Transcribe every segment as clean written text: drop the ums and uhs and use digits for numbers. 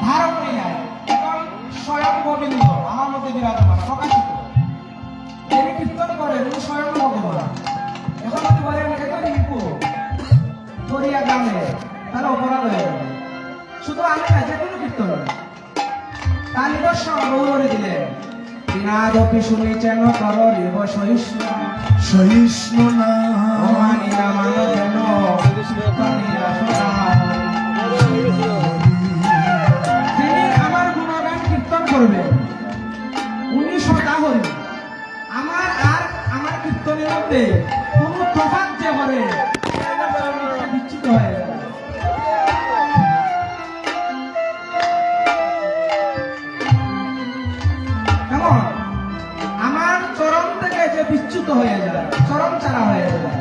ধারণই নাই। এখন স্বয়ং গোবিন্দ আমার মধ্যে বিরাজমান প্রকাশিত, যিনি কীর্তন করেন উনি স্বয়ং ভগবান। এখন যদি বলেন এত রিঙ্কু ধরিয়া গ্রামে, তাহলে অপরাধ হয়ে যাবে। শুধু আমি না, যে কোনো কীর্তন তার নিদর্শন গৌরবে দিলেন। বিনাদপি শুনিছেন কর রিব সহিষ্ণু সহিষ্ণু না অমানিয়া মানো যেন করিয়া সদা। যিনি আমার গুণগান কীর্তন করবেন উনি সদা হরি। আমার কীর্তনের মধ্যে কোনো তফাৎ যে করে বিচ্যুত হয়ে যাবে। কেমন আমার চরম থেকে যে বিচ্যুত হয়ে যায়, চরম চারা হয়ে যায়,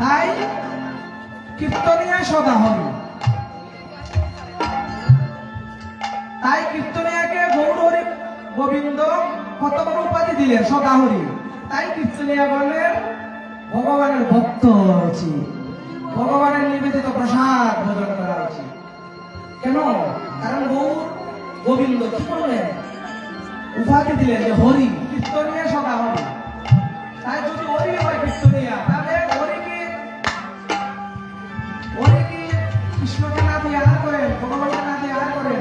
তাই কীর্তনিয়া সদা হরি। তাই কীর্তনিয়াকে গৌর হরি গোবিন্দ কত বড় উপাধি দিলেন, সদা হরি। তাই কীর্তনিয়া বললেন ভগবানের ভক্ত উচিত, ভগবানের নিবেদিত প্রসাদ ভোজন করা উচিত। কেন? কারণ গৌর গোবিন্দ কি করলেন? উপাধি দিলেন যে হরি, কীর্তনিয়া সদা হরি। তাই যদি হরি হয় কীর্তনিয়া, তাহলে হরি কি কৃষ্ণকে না দিয়ে আহার করেন, ভগবানকে না দিয়ে আহার করেন,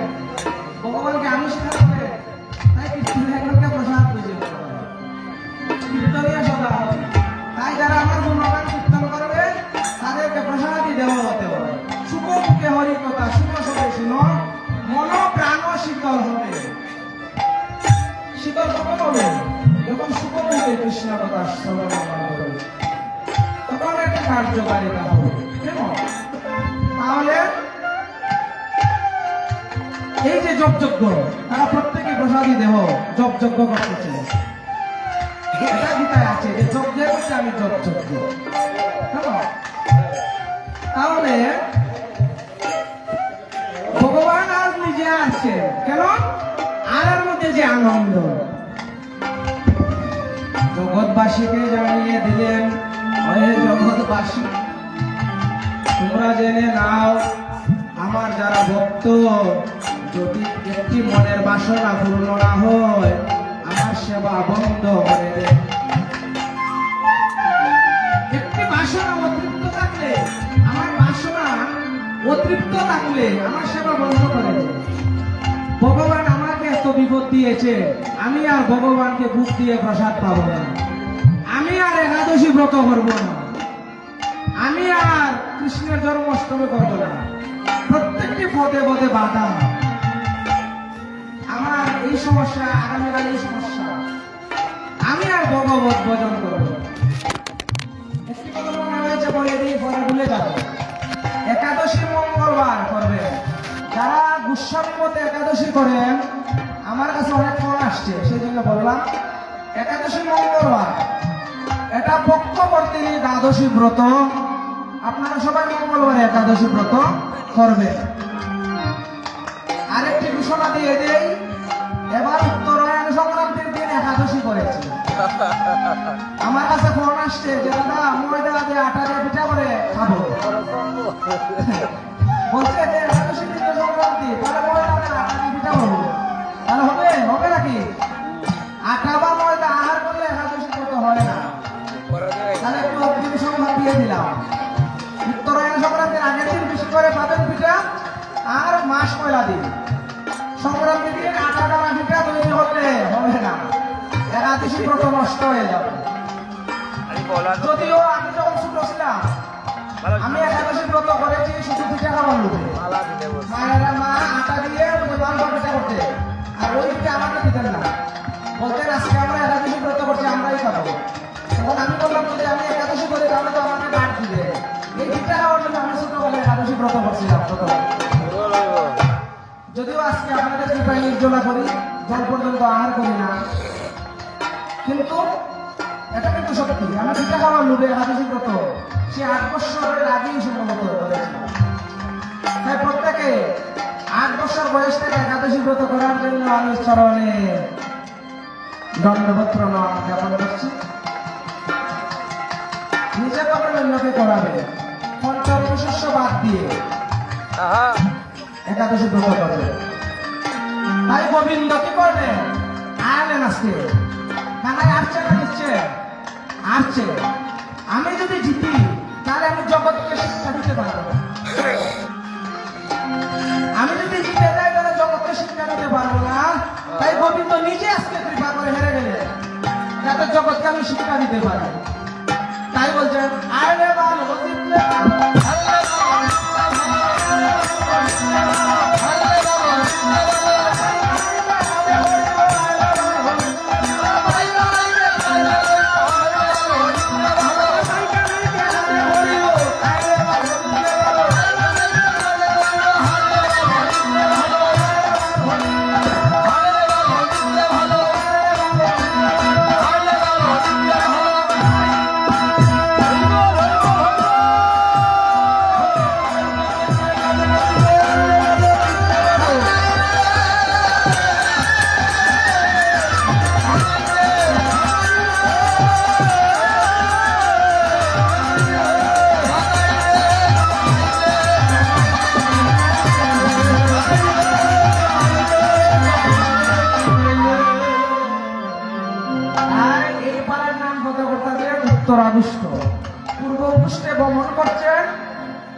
ভগবানকে আনুষ্ঠান করেন। তাই কীর্তনিয়াকে প্রসাদ বুঝে কীর্তনিয়া সদা হরি। তাই যারা আমার গুণগান কীর্তন করবে তাদেরকে প্রসাদই দেওয়া হতে হবে। সুখ মুখে হরি কথা শুনো সবে শুনো, মন প্রাণ শীতল হবে। শীতল কখন হবে? যখন সুখ মুখে কৃষ্ণ কথা শ্রবণ করবে, তখন একটা কার্যকারিতা হবে। কেমন? তাহলে এই যে জপযজ্ঞ, তারা প্রত্যেকে প্রসাদী দেহ জপযজ্ঞ করতেছে। এটা গীতায় আছে যে যজ্ঞের মধ্যে আমি জপযজ্ঞ। তাহলে ভগবান আজ নিজে আসছে কেন? আলার মধ্যে যে আনন্দ জগৎবাসীকে জানিয়ে দিলেন, ওহে জগৎবাসী তোমরা জেনে নাও, আমার যারা ভক্ত যদি একটি মনের বাসনা পূর্ণ না হয় আমার সেবা বন্ধ করে দেয়। একটি বাসনা অতৃপ্ত থাকলে, আমার বাসনা অতৃপ্ত থাকলে আমার সেবা বন্ধ করে দেয়। ভগবান আমাকে এত বিপদ দিয়েছে, আমি আর ভগবানকে বুক দিয়ে প্রসাদ পাবো না, আমি আর একাদশী ব্রত করব না, আমি আর কৃষ্ণের জন্মাষ্টমী করব না। প্রত্যেকটি পদে পদে বাধা। আমার এই সমস্যা, আগামীকাল এই সমস্যা, আমি আর ভগবত ভজন করব। একটি কথা মনে হয়েছে বলে দিই, পরে ভুলে যাব। একাদশী মঙ্গলবার করবেন। যারা গোস্বামী মতে একাদশী করেন, আমার কাছে অনেক ফোন আসছে, সেই জন্য বললাম একাদশী মঙ্গলবার এটা পক্ষবর্তিনী দ্বাদশী ব্রত। আপনারা সবাই মঙ্গলবার একাদশী ব্রত করবেন। আরেকটি ঘোষণা দিয়ে দেই, এবার উত্তরায়ণ সংক্রান্তির দিন একাদশী করেছে। আমার কাছে ফোন আসছে যে দাদা ময়দা দিয়ে আটা দিয়ে পিঠা করে খাবো। বলছে যে একাদশী দিন সংক্রান্তি, তাহলে ময়দা দিয়ে আটা দিয়ে পিঠা করবো, তাহলে হবে হবে নাকি? আটা বা ময়দা আহার করলে একাদশী ব্রত হয় না। তাহলে একটু অগ্নি সংবাদ দিয়ে দিলাম, উত্তরায়ণ সংক্রান্তির আগের দিন বেশি করে পাবেন পিঠা, আর মাস পয়লা দিন সংক্রান্তি দিন আটা ডালা পিঠা তৈরি করলে হবে না, একাদশী ব্রত নষ্ট হয়ে যাবে। যদিও আমি যখন ছোট ছিলাম আমি একাদশী ব্রত করেছি শুধু পিঠা খাওয়ার লোভে। মায়েরা মা আটা দিয়ে মালপোয়া পিঠা করতে, আর ওই পিঠা আমাকে দিতেন না, বলতেন আজকে আমরা একাদশী ব্রত করছি আমরাই খাবো। তখন আমি বললাম যদি আমি একাদশী করি তাহলে তো আমাকে ডাক দিবে। এই পিঠা খাওয়ার জন্য আমি ছোটবেলায় একাদশী ব্রত করছিলাম ছোটবেলায়। যদিও আজকে আপনাদের কৃপায় নির্জলা করি, জল পর্যন্ত আহার করি না, কিন্তু এটা কিন্তু সত্যি। আমি পিঠা খাওয়ার লোভে একাদশী ব্রত সে 8 বছরের আগেই সম্ভবত করেছি। তাই প্রত্যেকে 8 বছর বয়স থেকে একাদশী ব্রত করার জন্য আমি চরণে দণ্ডবত প্রণাম জ্ঞাপন করছি। নিজে করবেন, অন্যকে করাবে। পঞ্চম শস্য একাদশী ব্রত করবে। তাই গোবিন্দ কি করবে? আয়ালেন আজকে কানাই আসছে না দিচ্ছে? আসছে। আমি যদি জিতি তাহলে আমি জগৎকে শিক্ষা দিতে পারবো না। আমি যদি জিতে যাই তাহলে জগৎকে শিক্ষা দিতে পারবো না। তাই গোবিন্দ নিজে আজকে কৃপা করে হেরে গেলে যাতে জগৎকে আমি শিক্ষা দিতে পারি। তাই বলছেন আরে বাল হজিবলে উত্তরাভিষ্ট। পূর্ব পৃষ্ঠে ভ্রমণ করছেন,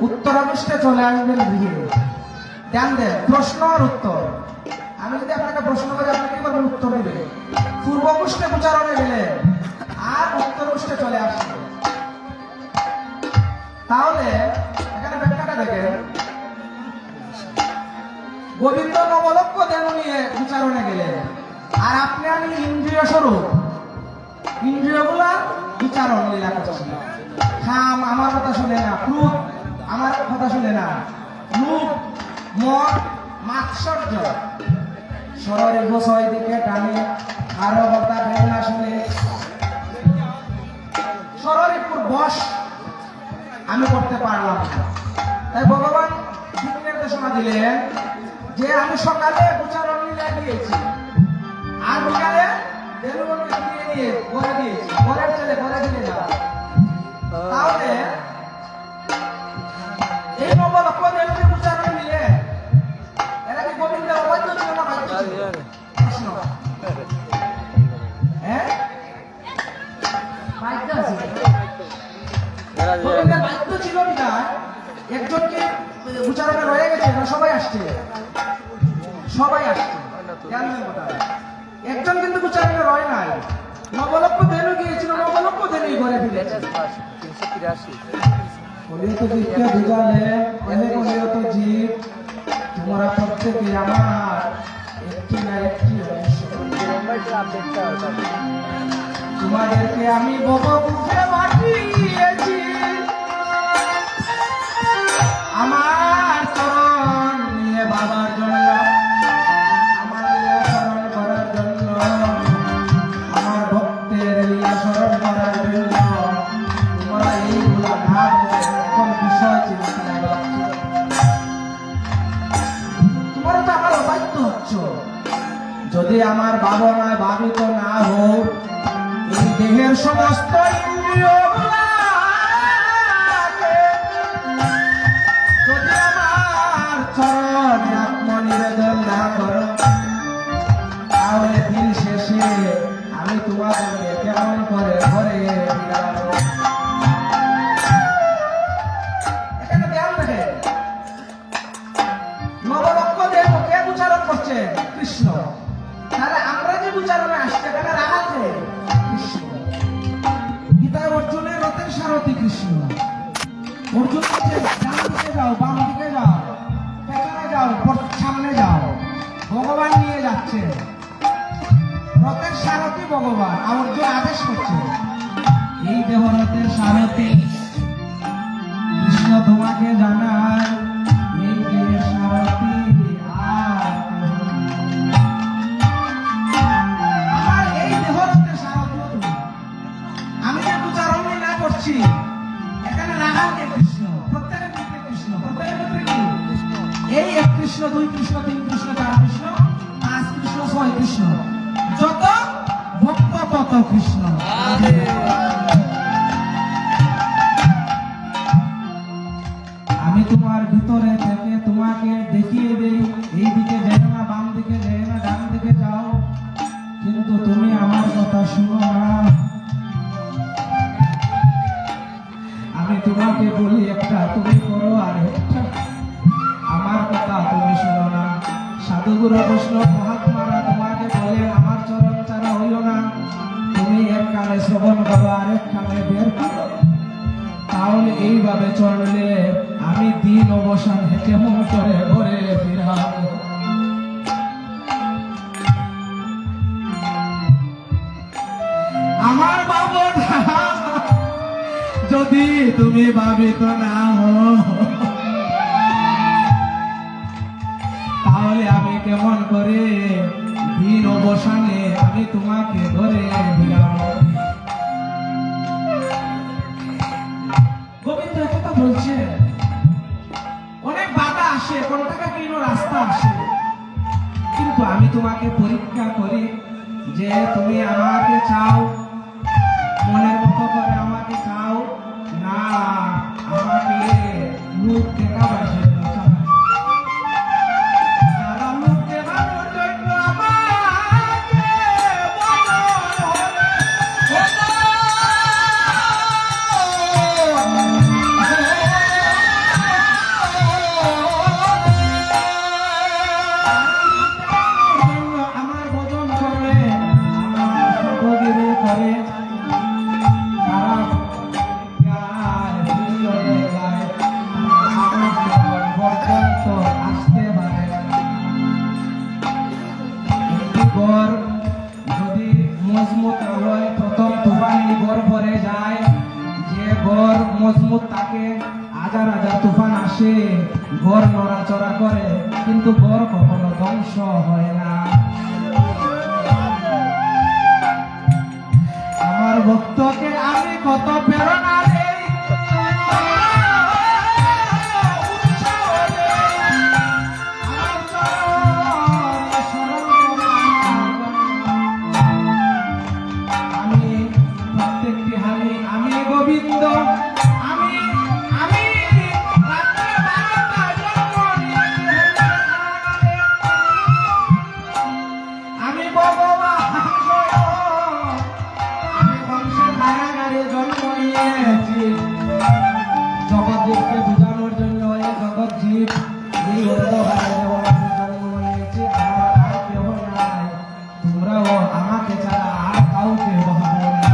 উত্তরাভিষ্টে চলে আসবেন গৃহে। ধ্যান দেন, প্রশ্ন আর উত্তর। আমি যদি আপনাকে প্রশ্ন করি আপনি কি করবেন? উত্তর দিবেন। পূর্ব পৃষ্ঠে উচ্চারণে গেলেন আর উত্তর পৃষ্ঠে চলে আসবেন। তাহলে এখানে ব্যাখ্যাটা দেখেন, গোবিন্দ নবলক্ষ দেন নিয়ে উচ্চারণে গেলেন আর আপনি আমি ইন্দ্রিয় স্বরূপ ইন্দ্রিয়গুলা বিচারণ লীলা করছিল। খাম আমার কথা শুনে না, ক্রোধ আমার কথা শুনে না, লোভ, মদ, মাৎসর্য, শরীর গোছয় দিকে টানে, আরো কথা না শুনে শরীরপুর বশ আমি করতে পারলাম না। তাই ভগবান দিক নির্দেশনা দিলেন যে আমি সকালে উচ্চারণ লীলা দিয়েছি আর বিকালে দেবগণকে দিয়ে দিয়ে করে দিয়েছি, ঘরের ছেলে ঘরে দিয়ে যাওয়া। তাহলে এই নবলক্ষ দেবকে উচ্চারণ নিলে এরা কি গোবিন্দের অবাধ্য ছিল না বাধ্য ছিল? প্রশ্ন। হ্যাঁ, বাধ্য ছিল। গোবিন্দের বাধ্য ছিল না। একজনকে উচ্চারণে রয়ে গেছে না, সবাই আসছে, সবাই আসছে। জানবেন কথা, একজন কিন্তু উচ্চারণে রয় নাই। নবলক্ষ দেনও গিয়েছিল, নবলক্ষ দেনই ঘরে ফিরেছে। বলিও তো জীবকে বুঝালে অনেক বলিও তো জীব তোমরা প্রত্যেকে আমার একটি না একটি অংশ। তোমাদেরকে আমি বকবুকে বাটিয়েছি, আমার চরণ নিয়ে বাবার জন্য, আমার লীলা স্মরণ করার জন্য, আমার ভক্তের লীলা স্মরণ করার জন্য। তোমরা এইগুলা না বলে কোন বিষয় চিন্তা করছো? তোমরা তো আমার অবাধ্য হচ্ছ। যদি আমার ভাবনায় ভাবিত না হোক, এই দেহের সমস্ত ইন্দ্রিয়গুলাকে যদি আমার চরণে আত্মনিবেদন না করো, তাহলে দিন শেষে আমি তোমাদেরকে কেমন করে ঘরে ফিরাবো? এখানে ধ্যান দেখে নবলক্ষ দেব কে উচ্চারণ করছে? কৃষ্ণ। তাহলে আমরা যে উচ্চারণে আসছে এখানে রাখাছে কৃষ্ণ। গীতায় অর্জুনের রথের সারথি কৃষ্ণ। অর্জুন বলছে ডান দিকে যাও, বাম দিকে যাও, পেছনে যাও, সামনে যাও। ভগবান নিয়ে যাচ্ছে, রথের সারথি ভগবান। আর অর্জুন আদেশ করছে এই দেহ রথের সারথি কৃষ্ণ তোমাকে জানায় এই দেহের সারথি আর আমার এই দেহ রথের সারথি তুমি। আমি যে উচ্চারণ না করছি এখানে রাগাকে কৃষ্ণ, প্রত্যেকের ক্ষেত্রে কৃষ্ণ, প্রত্যেকের ক্ষেত্রে কি? এই এক কৃষ্ণ, দুই কৃষ্ণ, তিন কৃষ্ণ, চার কৃষ্ণ, পাঁচ কৃষ্ণ, ছয় কৃষ্ণ, যত ভক্ত তত কৃষ্ণ। আমি তোমার ভিতরে থেকে তোমাকে দেখিয়ে দেই শুনো না, আমি তোমাকে বলি একটা, তুমি করো আর একটা, আমার কথা তুমি শুনো না। সাধুগুরু বৈষ্ণব মহাত্মারা তোমাকে বলে আমার চরণ ছাড়া হইল না, তুমি এক কানে শ্রবণ করো আর এক কানে বের করো। তাহলে এইভাবে চললে আমি দিন অবসান কেমন করে ঘরে ফিরাবো? আমার বাবুটা যদি তুমি ভাবিত না হো, তাহলে আমি কেমন করে দিন অবসানে আমি তোমাকে ধরে ফিরাবো? গোবিন্দ কথা বলছে, অনেক বাধা আসে, কোন টাকা কিনো রাস্তা আসে, কিন্তু আমি তোমাকে পরীক্ষা করি যে তুমি আমাকে চাও, মনের মতো করে আমাকে চাও না আমাকে লোক দেখাবার জন্য চাও। তারা লোক দেখানোর জন্য আমাকে আমার ভজন করে, আমার সর্বগিরি করে, তারা গায়, হিন্দলে গায়, আমার জীবন পর্যন্ত আসতে পারে না। একটি ঘর যদি মজবুত হয়, প্রথম তুফানি ঘর ভরে যায়, যে ঘর মজবুত থাকে, হাজার হাজার তুফান আসে, ঘর নড়াচড়া করে, কিন্তু ঘর কখনো ধ্বংস হয় না। আমার ভক্তকে আমি কত প্রেরণা দেই, উৎসাহ দেই, আমার চরণে শরণ করে আমি প্রত্যেকটি হানি, আমি গোবিন্দ, আমি আমি রাত্রে 12টায় জন্ম নিয়েছি, আমি ভগবান স্বয়ং, আমি বংশের কারাগারে জন্ম নিয়েছি, জগৎজীবকে বুঝানোর জন্য এই জগৎজীব এই অন্ধকারে আমি জন্ম নিয়েছি, আমার আর কেউ নাই, তোমরাও আমাকে ছাড়া আর কাউকে ভাবো না,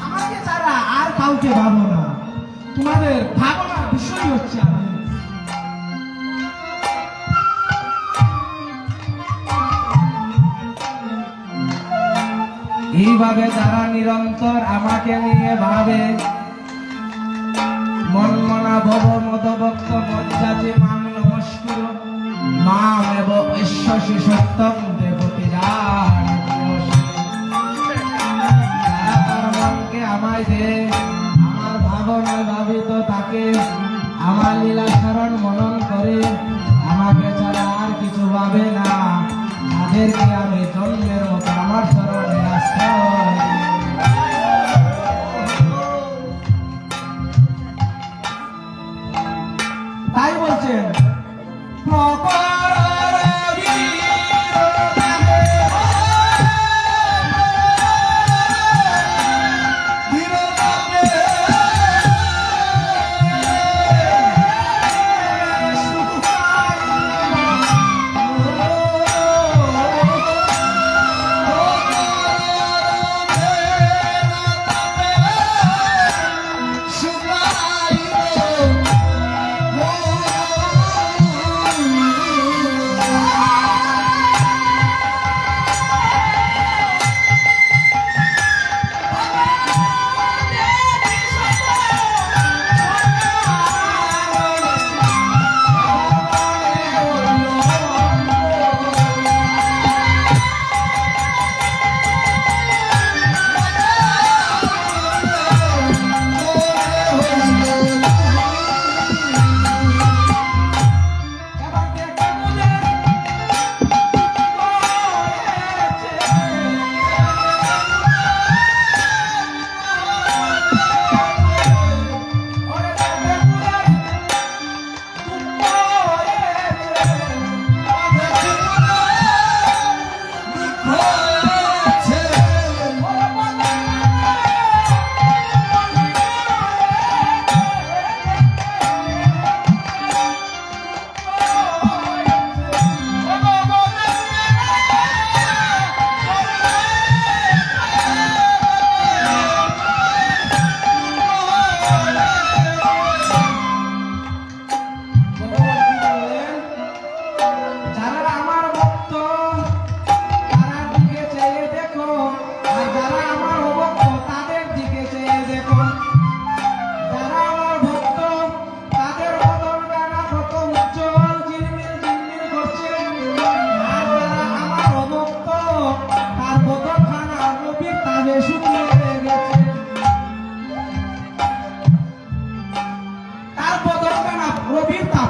আমাকে ছাড়া আর কাউকে ভাবো না, তোমাদের ভাবনার বিষয় হচ্ছে আমি। এইভাবে যারা নিরন্তর আমাকে নিয়ে ভাবে, মন মনা ভব মদভক্ত মজ্জাতি মাং নমস্কুর মাম এব ঐশ্বসি সত্যম দেবতি যারা তার মনকে আমায় দে, আমার ভাবনায় ভাবিত তাকে, আমার লীলা স্মরণ মনন করে, আমাকে ছাড়া আর কিছু ভাবে না, তাদেরকে আমি জন্মের মতো আমার স্মরণে আশ্রয় দিই।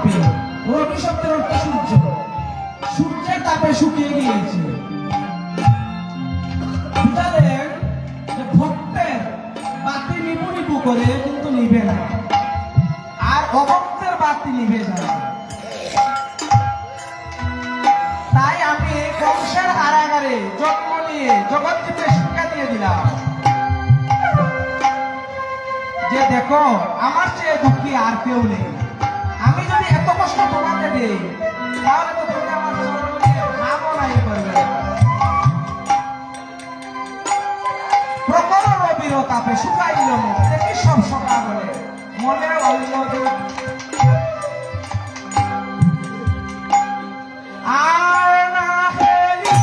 তাপে, রবি শব্দের অর্থ সূর্য, সূর্যের তাপে শুকিয়ে গিয়েছে। বুঝালেন যে ভক্তের বাতি নিবু নিবু করে কিন্তু নিভে না, আর অভক্তের বাতি নিভে যায়। তাই আমি কংসের কারাগারে জন্ম নিয়ে জগৎকে শিক্ষা দিয়ে দিলাম যে দেখো আমার চেয়ে দুঃখী আর কেউ নেই। আমি যদি এত কষ্ট তোমাকে দিই তাহলে তো তুমি আমার চরণে ভাবও নাই করবে না। প্রখর রবির তাপে শুকাইল মুখ, দেখি সব সকাল বলে মনে অন্য আর না হেরি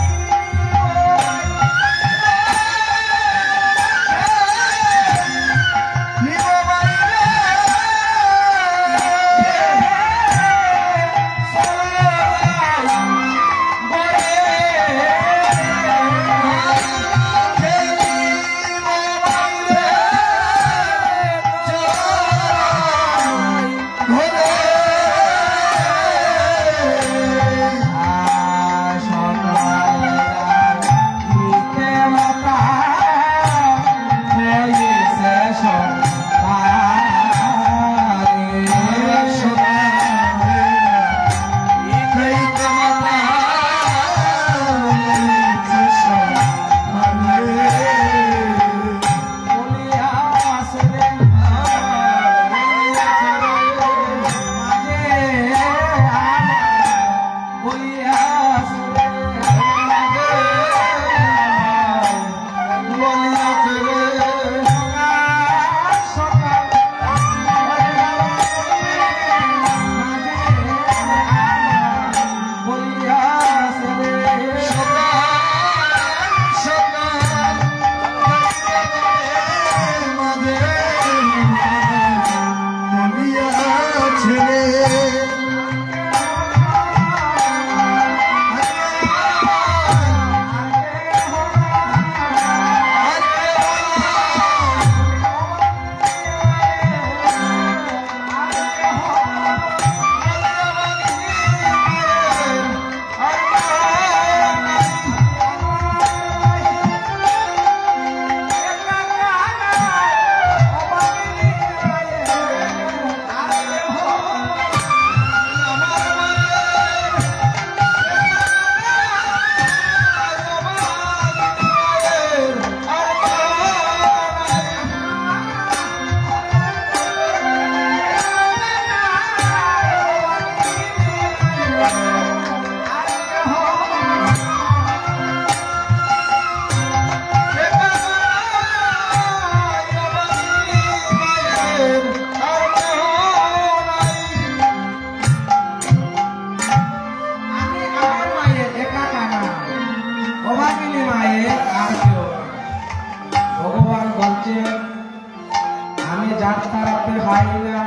আমি যার তার আপে খাই না,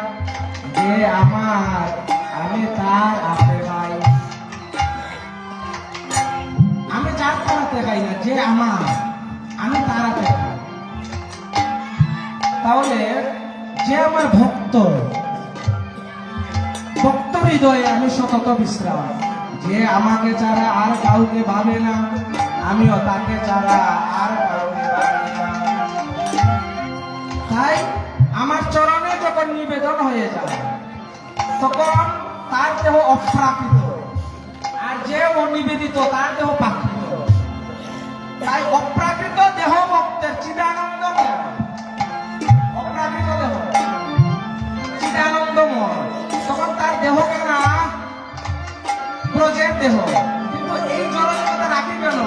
যে আমার আমি তার আপে খাই। আমি যার তার হাতে খাই না, যে আমার আমি তার হাতে খাই। তাহলে যে আমার ভক্ত, ভক্ত হৃদয়ে আমি সতত বিশ্রাম, যে আমাকে ছাড়া আর কাউকে ভাবে না, আমিও তাকে ছাড়া আর কাউকে ভাবি না। তাই আমার চরণে যখন নিবেদন হয়ে যায় তখন তার দেহ অপ্রাকৃত, আর যে অনিবেদিত তার দেহ প্রাকৃত। তাই অপ্রাকৃত দেহ ভক্তের চিদানন্দময়, অপ্রাকৃত দেহ চিদানন্দময়, তখন তার দেহকে না ব্রজের দেহ, কিন্তু এই জড়তা রাখি কেন?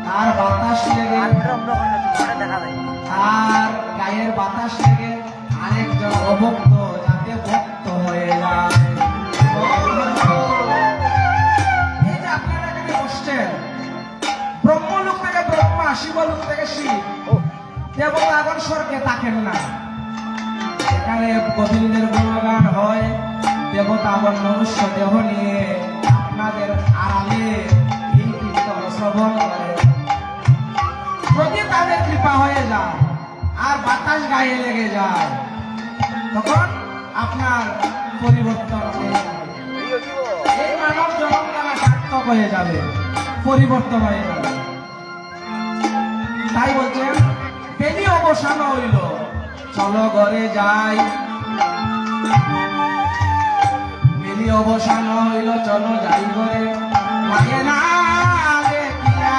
তার বাতাস লেগে, তার গায়ের বাতাস লেগে আরেকজন অভক্ত যাতে ভক্ত হয়ে যায়। এই যে আপনারা এখানে বসছেন, ব্রহ্মলোক থেকে ব্রহ্মা, শিবলোক থেকে শিব, দেবতাগণ স্বর্গে থাকেন না। এখানে গোবিন্দের গুণগান হয়, দেবতাগণ মনুষ্য দেহ নিয়ে আপনাদের আড়ালে এই কীর্তন শ্রবণ করে। যদি তাদের কৃপা হয়ে যায় আর বাতাস গায়ে লেগে যায়, তখন আপনার পরিবর্তন হয়ে যায়। পৃথক হয়ে যাবে, পরিবর্তন হয়ে যাবে। তাই বলছেন বেলি অবসান হইল, চলো ঘরে যাই। বেলি অবসান হইল, চলো যাই ঘরে। মায়ে না দেখিয়া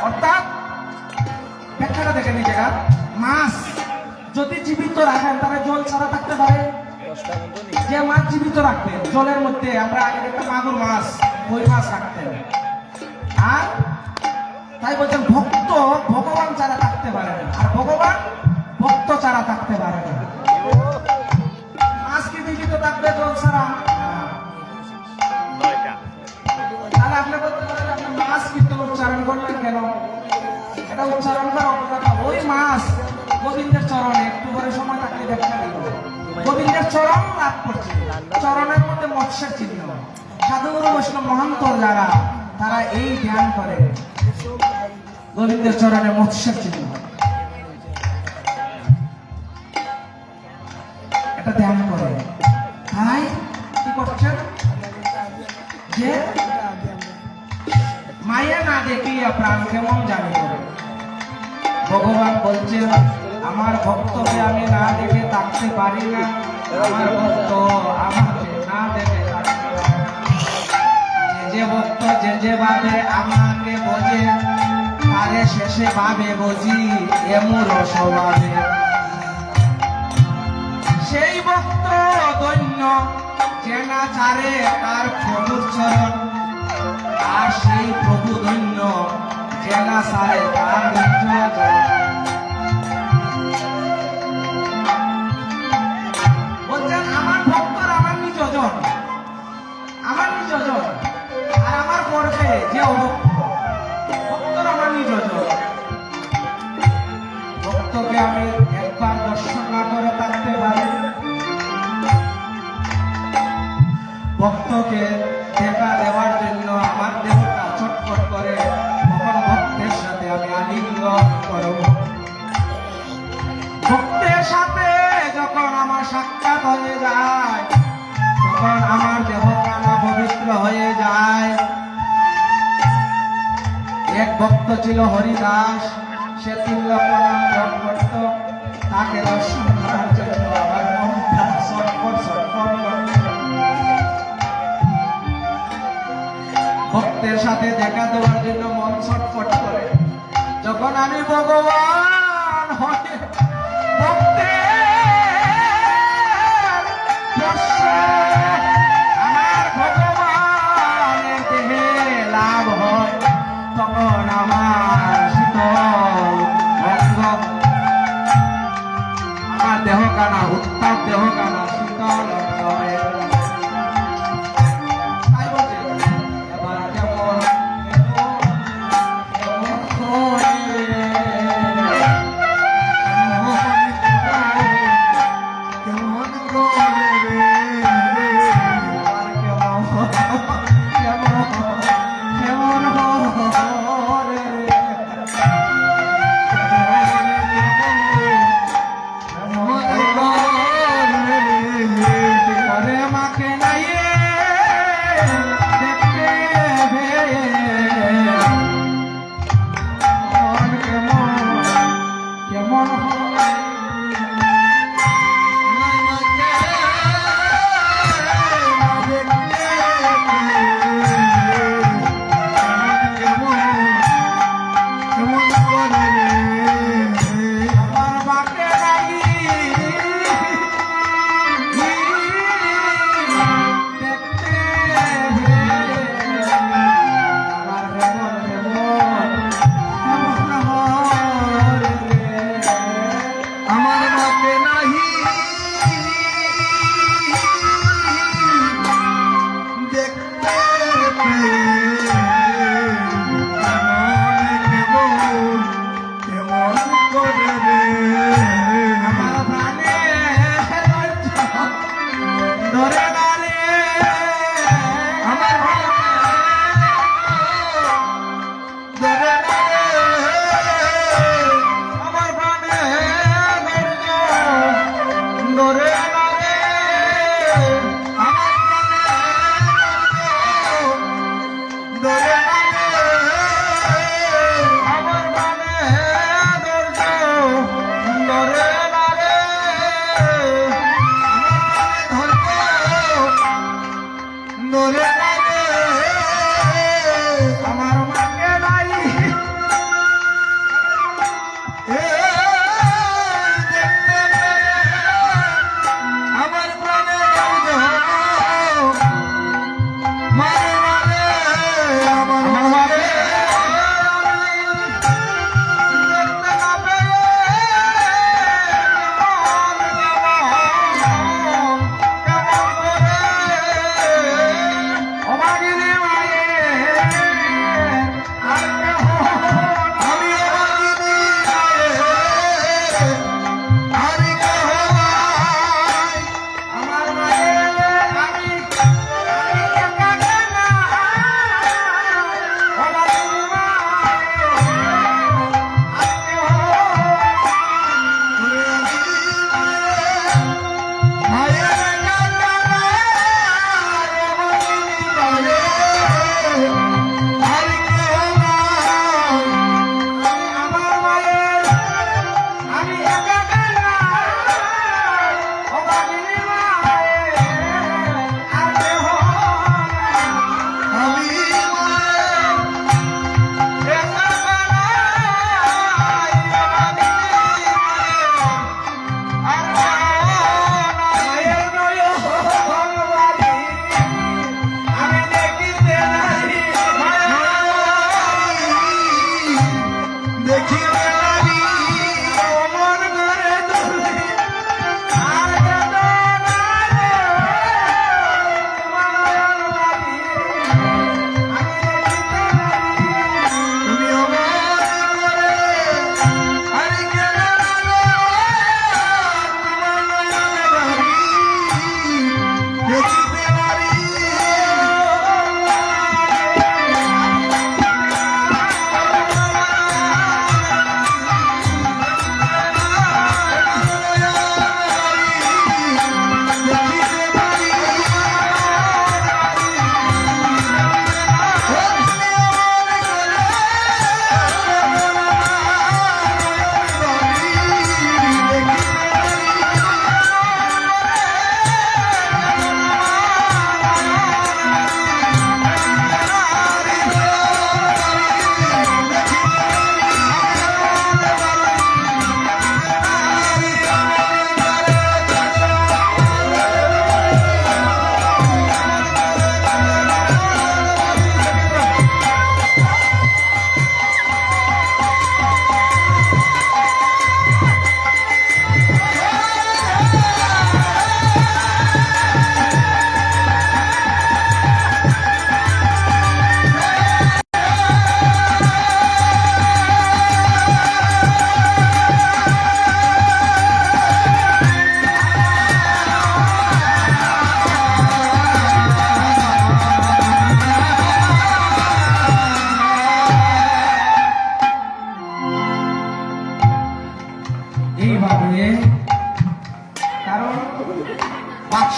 অর্থাৎ ব্যাখ্যাটা দেখে নিচে মাছ যদি জীবিত রাখেন তারা জল ছাড়া থাকতে পারে। যে মাছ জীবিত রাখতেন জলের মধ্যে, আমরা আগে দেখতাম মাগুর মাছ, ওই মাছ রাখতেন। আর তাই বলছেন ভক্ত ভগবান ছাড়া থাকতে পারে না, আর ভগবান ভক্ত ছাড়া থাকতে পারে না। মাছ কি জীবিত থাকবে জল ছাড়া? তাহলে আপনি বলতে পারেন আপনি মাছ কিন্তু উচ্চারণ করলেন কেন? এটা উচ্চারণ করা অপরাধ। ওই মাছ গোবিন্দের চরণে একটু করে সময় থাকলে দেখা দিল গোবিন্দের চরণ লাভ করছে। চরণের মধ্যে মৎস্যের চিহ্ন। সাধুগুরু বৈষ্ণব মহান্তর যারা তারা এই ধ্যান করে গোবিন্দের চরণে মৎস্যের চিহ্ন, এটা ধ্যান করে। তাই কি করছেন যে মায়া না দেখিয়া প্রাণ কেমন জানি করে। ভগবান বলছেন আমার ভক্তকে আমি না দেখে থাকতে পারি না, আমার ভক্ত আমাকে না দেখে থাকতে পারে না। যে ভক্ত যে ভাবে আমাকে বোঝে, তারে শেষে ভাবে বুঝি এমুর স্বভাবে। সেই ভক্ত দৈন্য যে না ছাড়ে তার প্রভুর চরণ, আর সেই প্রভু দৈন্য যে না ছাড়ে তার নিজ। বলছেন আমার ভক্তর আমার নিজজন, আমার নিজজন, আর আমার পড়বে যে অভক্ত। ভক্তর আমার নিজজন, ভক্তকে আমি একবার দর্শন না করে থাকতে পারি। ভক্তকে দেখা দেওয়ার জন্য আমার দেহটা ছটফট করে, তখন ভক্তের সাথে আমি আলিঙ্গন করব। ভক্তের সাথে যখন আমার সাক্ষাৎ হয়ে যায়, তখন আমার দেহ কানা পবিত্র হয়ে যায়। এক ভক্ত ছিল হরিদাস, সে 3 লক্ষ নাম জপ করত। তাকে দর্শন করার জন্য আমার মনটা ছটফট ছটফট করত। ভক্তের সাথে দেখা দেওয়ার জন্য মন ছটফট করে। যখন আমি ভগবান হয়ে ভক্তের দর্শন আমার ভগবানের দেহে লাভ হয়, তখন আমার শীতল অঙ্গ, আমার দেহ কানা উত্তাপ দেহ কানা শীতল অঙ্গ হয়ে যায়। তাই বলছে এবার কেমন রে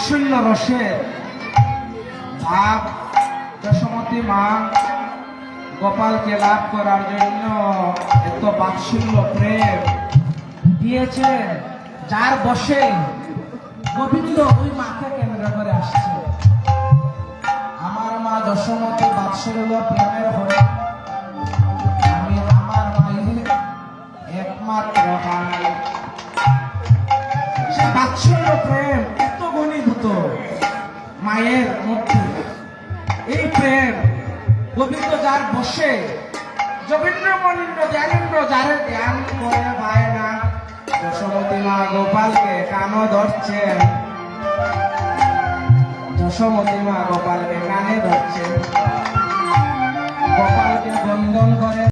বাৎসল্য রসের ভাব যশোমতী মা গোপালকে লাভ করার জন্য এত বাৎসল্য প্রেম দিয়েছেন, যার বসে গোবিন্দ ওই মাকে কেন্দ্র করে আসছে। আমার মা যশোমতী বাৎসল্য প্রেমের হয়ে আমি আমার মায়ের একমাত্র ভাই। সে বাৎসল্য প্রেম এত ঘনীভূত মায়ের মধ্যে, এই প্রেম গোবিন্দ যার বসে যোগীন্দ্র মনীন্দ্র জ্ঞানেন্দ্র যারে ধ্যান করে পায় না, যশোমতী মা গোপালকে কানও ধরছেন, যশোমতী মা গোপালকে কানে ধরছেন, গোপালকে বন্দন করে